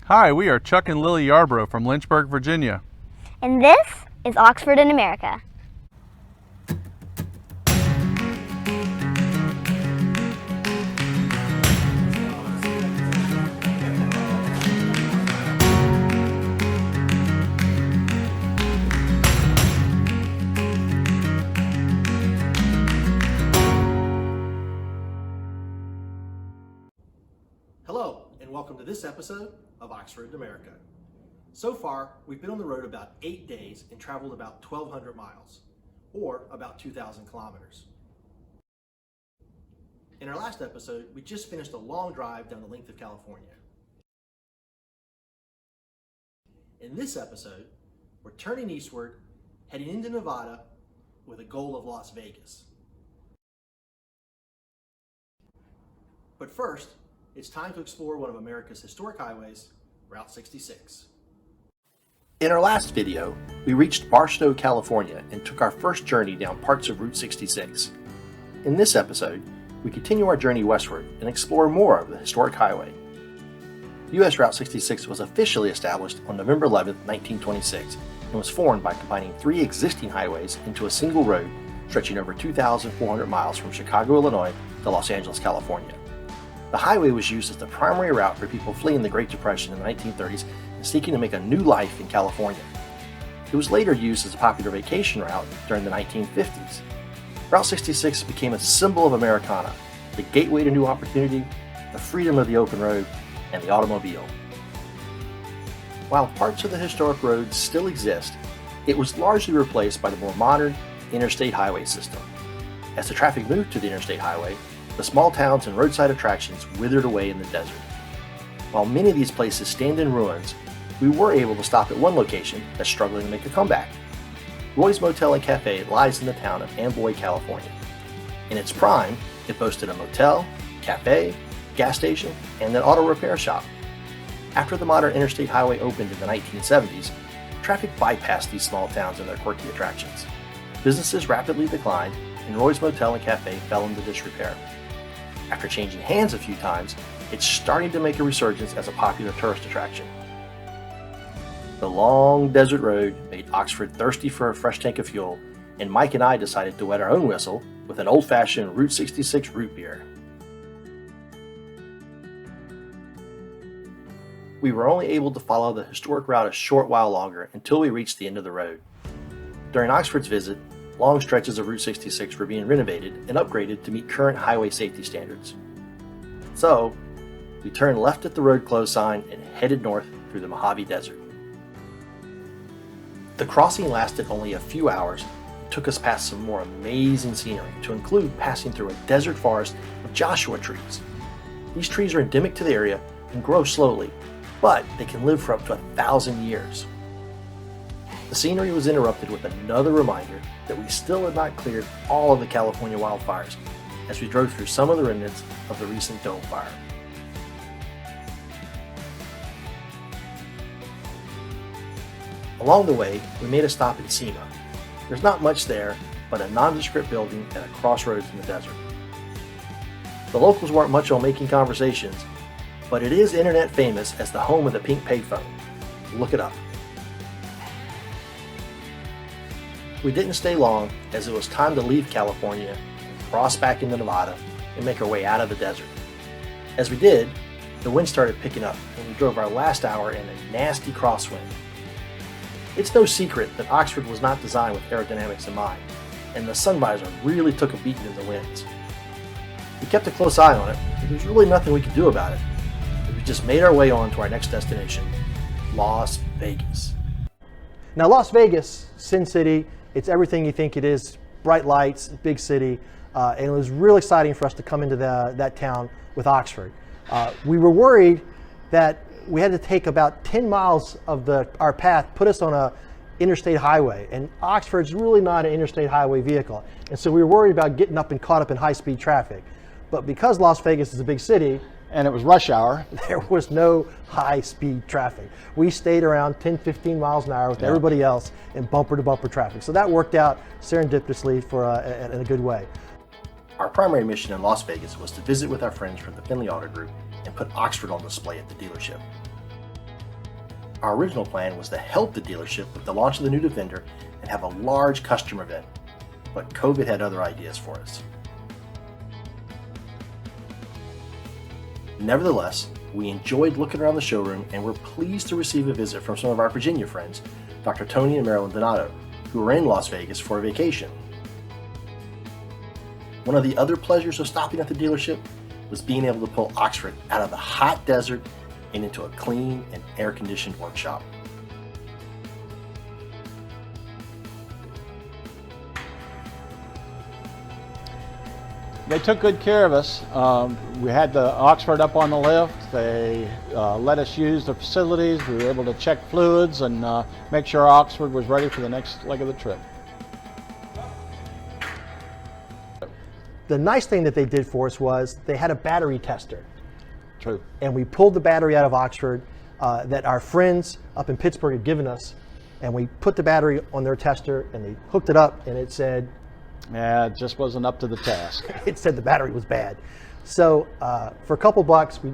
Hi, we are Chuck and Lily Yarbrough from Lynchburg, Virginia. And this is Oxford in America. Hello, and welcome to this episode of Oxford in America. So far, we've been on the road about 8 days and traveled about 1,200 miles, or about 2,000 kilometers. In our last episode, we just finished a long drive down the length of California. In this episode, we're turning eastward, heading into Nevada with a goal of Las Vegas. But first, it's time to explore one of America's historic highways, Route 66. In our last video, we reached Barstow, California, and took our first journey down parts of Route 66. In this episode, we continue our journey westward and explore more of the historic highway. U.S. Route 66 was officially established on November 11, 1926, and was formed by combining 3 existing highways into a single road stretching over 2,400 miles from Chicago, Illinois to Los Angeles, California. The highway was used as the primary route for people fleeing the Great Depression in the 1930s and seeking to make a new life in California. It was later used as a popular vacation route during the 1950s. Route 66 became a symbol of Americana, the gateway to new opportunity, the freedom of the open road, and the automobile. While parts of the historic road still exist, it was largely replaced by the more modern interstate highway system. As the traffic moved to the interstate highway, the small towns and roadside attractions withered away in the desert. While many of these places stand in ruins, we were able to stop at one location that's struggling to make a comeback. Roy's Motel and Cafe lies in the town of Amboy, California. In its prime, it boasted a motel, cafe, gas station, and an auto repair shop. After the modern interstate highway opened in the 1970s, traffic bypassed these small towns and their quirky attractions. Businesses rapidly declined, and Roy's Motel and Cafe fell into disrepair. After changing hands a few times, it's starting to make a resurgence as a popular tourist attraction. The long desert road made Oxford thirsty for a fresh tank of fuel, and Mike and I decided to wet our own whistle with an old-fashioned Route 66 root beer. We were only able to follow the historic route a short while longer until we reached the end of the road. During Oxford's visit, long stretches of Route 66 were being renovated and upgraded to meet current highway safety standards. So, we turned left at the road closed sign and headed north through the Mojave Desert. The crossing lasted only a few hours and took us past some more amazing scenery, to include passing through a desert forest of Joshua trees. These trees are endemic to the area and grow slowly, but they can live for up to 1,000 years. The scenery was interrupted with another reminder that we still had not cleared all of the California wildfires as we drove through some of the remnants of the recent Dome Fire. Along the way, we made a stop at SEMA. There's not much there, but a nondescript building at a crossroads in the desert. The locals weren't much on making conversations, but it is internet famous as the home of the pink payphone. Look it up. We didn't stay long, as it was time to leave California, cross back into Nevada, and make our way out of the desert. As we did, the wind started picking up, and we drove our last hour in a nasty crosswind. It's no secret that Oxford was not designed with aerodynamics in mind, and the sun visor really took a beating in the winds. We kept a close eye on it, but there's really nothing we could do about it. We just made our way on to our next destination, Las Vegas. Now, Las Vegas, Sin City, it's everything you think it is, bright lights, big city, and it was real exciting for us to come into that town with Oxford. We were worried that we had to take about 10 miles of our path, put us on a interstate highway, and Oxford's really not an interstate highway vehicle, and so we were worried about getting up and caught up in high-speed traffic. But because Las Vegas is a big city, and it was rush hour, there was no high-speed traffic. We stayed around 10, 15 miles an hour with everybody else in bumper-to-bumper traffic. So that worked out serendipitously in a good way. Our primary mission in Las Vegas was to visit with our friends from the Finley Auto Group and put Oxford on display at the dealership. Our original plan was to help the dealership with the launch of the new Defender and have a large customer event, but COVID had other ideas for us. Nevertheless, we enjoyed looking around the showroom and were pleased to receive a visit from some of our Virginia friends, Dr. Tony and Marilyn Donato, who were in Las Vegas for a vacation. One of the other pleasures of stopping at the dealership was being able to pull Oxford out of the hot desert and into a clean and air-conditioned workshop. They took good care of us. We had the Oxford up on the lift. They let us use the facilities. We were able to check fluids and make sure Oxford was ready for the next leg of the trip. The nice thing that they did for us was they had a battery tester. True. And we pulled the battery out of Oxford that our friends up in Pittsburgh had given us, and we put the battery on their tester and they hooked it up and it said, Yeah, it just wasn't up to the task. it said the battery was bad. So for a couple bucks, we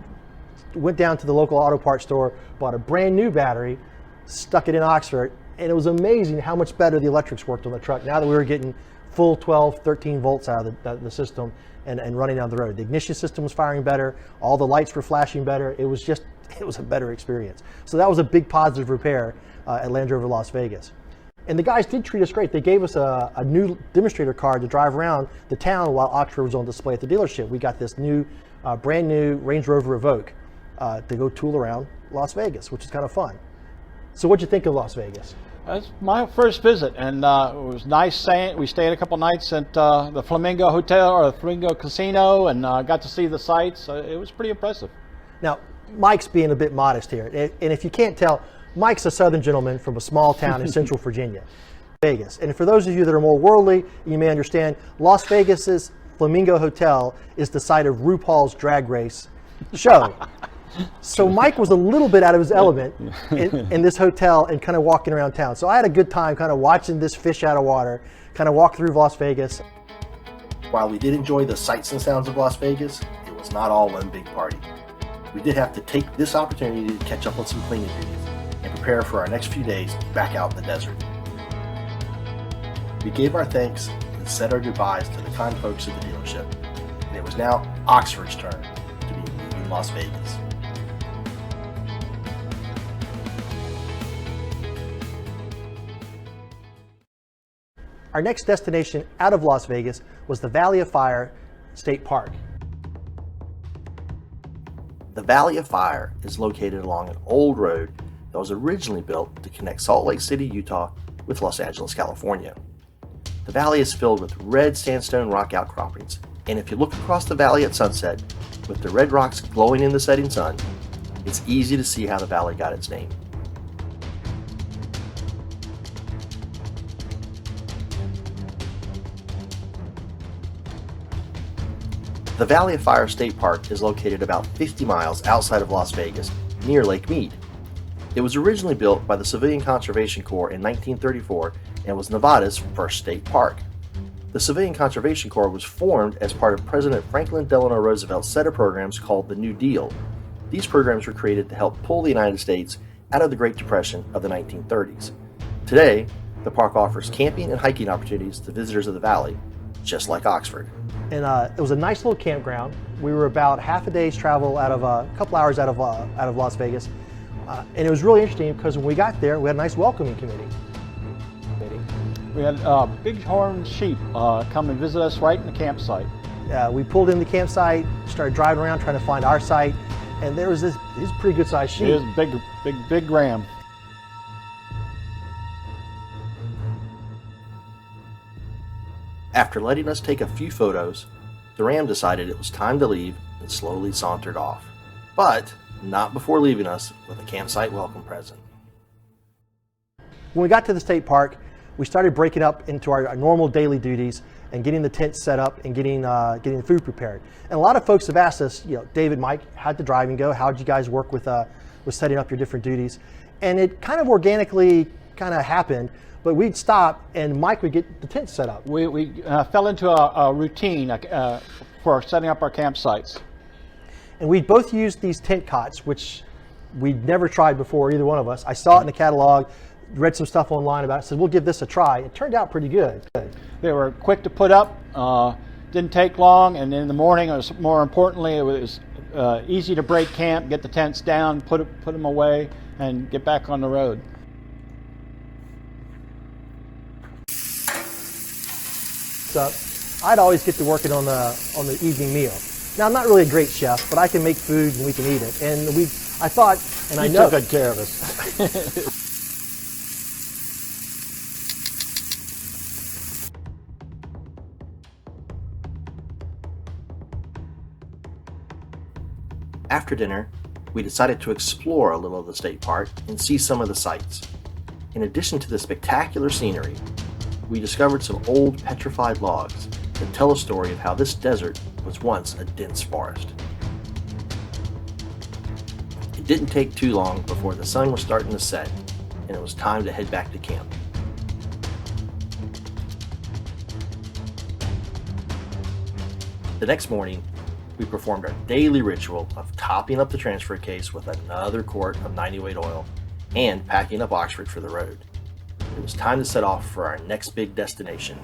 went down to the local auto parts store, bought a brand new battery, stuck it in Oxford, and it was amazing how much better the electrics worked on the truck now that we were getting full 12, 13 volts out of the system and running down the road. The ignition system was firing better, all the lights were flashing better. It was a better experience. So that was a big positive repair at Land Rover Las Vegas. And the guys did treat us great. They gave us a new demonstrator car to drive around the town while Oxford was on display at the dealership. We got this new, brand new Range Rover Evoque to go tool around Las Vegas, which is kind of fun. So what'd you think of Las Vegas? That's my first visit, and it was nice. We stayed a couple nights at the Flamingo Hotel or the Flamingo Casino, and got to see the sights. It was pretty impressive. Now, Mike's being a bit modest here, and if you can't tell, Mike's a Southern gentleman from a small town in Central Virginia, Vegas. And for those of you that are more worldly, you may understand Las Vegas's Flamingo Hotel is the site of RuPaul's Drag Race show. So Mike was a little bit out of his element in this hotel and kind of walking around town. So I had a good time kind of watching this fish out of water, kind of walk through Las Vegas. While we did enjoy the sights and sounds of Las Vegas, it was not all one big party. We did have to take this opportunity to catch up on some cleaning duties and prepare for our next few days back out in the desert. We gave our thanks and said our goodbyes to the kind folks at the dealership, and it was now Oxford's turn to be leaving Las Vegas. Our next destination out of Las Vegas was the Valley of Fire State Park. The Valley of Fire is located along an old road that was originally built to connect Salt Lake City, Utah with Los Angeles, California. The valley is filled with red sandstone rock outcroppings, and if you look across the valley at sunset, with the red rocks glowing in the setting sun, it's easy to see how the valley got its name. The Valley of Fire State Park is located about 50 miles outside of Las Vegas, near Lake Mead. It was originally built by the Civilian Conservation Corps in 1934 and was Nevada's first state park. The Civilian Conservation Corps was formed as part of President Franklin Delano Roosevelt's set of programs called the New Deal. These programs were created to help pull the United States out of the Great Depression of the 1930s. Today, the park offers camping and hiking opportunities to visitors of the valley, just like Oxford. And it was a nice little campground. We were about half a day's travel out of a couple hours out of Las Vegas. And it was really interesting because when we got there, we had a nice welcoming committee. We had bighorn sheep come and visit us right in the campsite. We pulled in the campsite, started driving around trying to find our site, and there was these pretty good sized sheep. It was big ram. After letting us take a few photos, the ram decided it was time to leave and slowly sauntered off. But not before leaving us with a campsite welcome present. When we got to the state park, we started breaking up into our normal daily duties and getting the tent set up and getting the food prepared. And a lot of folks have asked us, David, Mike, how'd the driving go? How'd you guys work with setting up your different duties? And it kind of organically happened, but we'd stop and Mike would get the tent set up. We fell into a routine for setting up our campsites. And we both used these tent cots, which we'd never tried before, either one of us. I saw it in the catalog, read some stuff online about it, said we'll give this a try. It turned out pretty good. They were quick to put up, didn't take long, and in the morning, more importantly, it was easy to break camp, get the tents down, put them away, and get back on the road. So I'd always get to working on the evening meal. Now I'm not really a great chef, but I can make food and we can eat it. And I thought, and I know took good care of us. After dinner, we decided to explore a little of the state park and see some of the sights. In addition to the spectacular scenery, we discovered some old petrified logs that tell a story of how this desert was once a dense forest. It didn't take too long before the sun was starting to set, and it was time to head back to camp. The next morning, we performed our daily ritual of topping up the transfer case with another quart of 90-weight oil and packing up Oxford for the road. It was time to set off for our next big destination,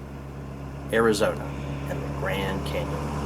Arizona and the Grand Canyon.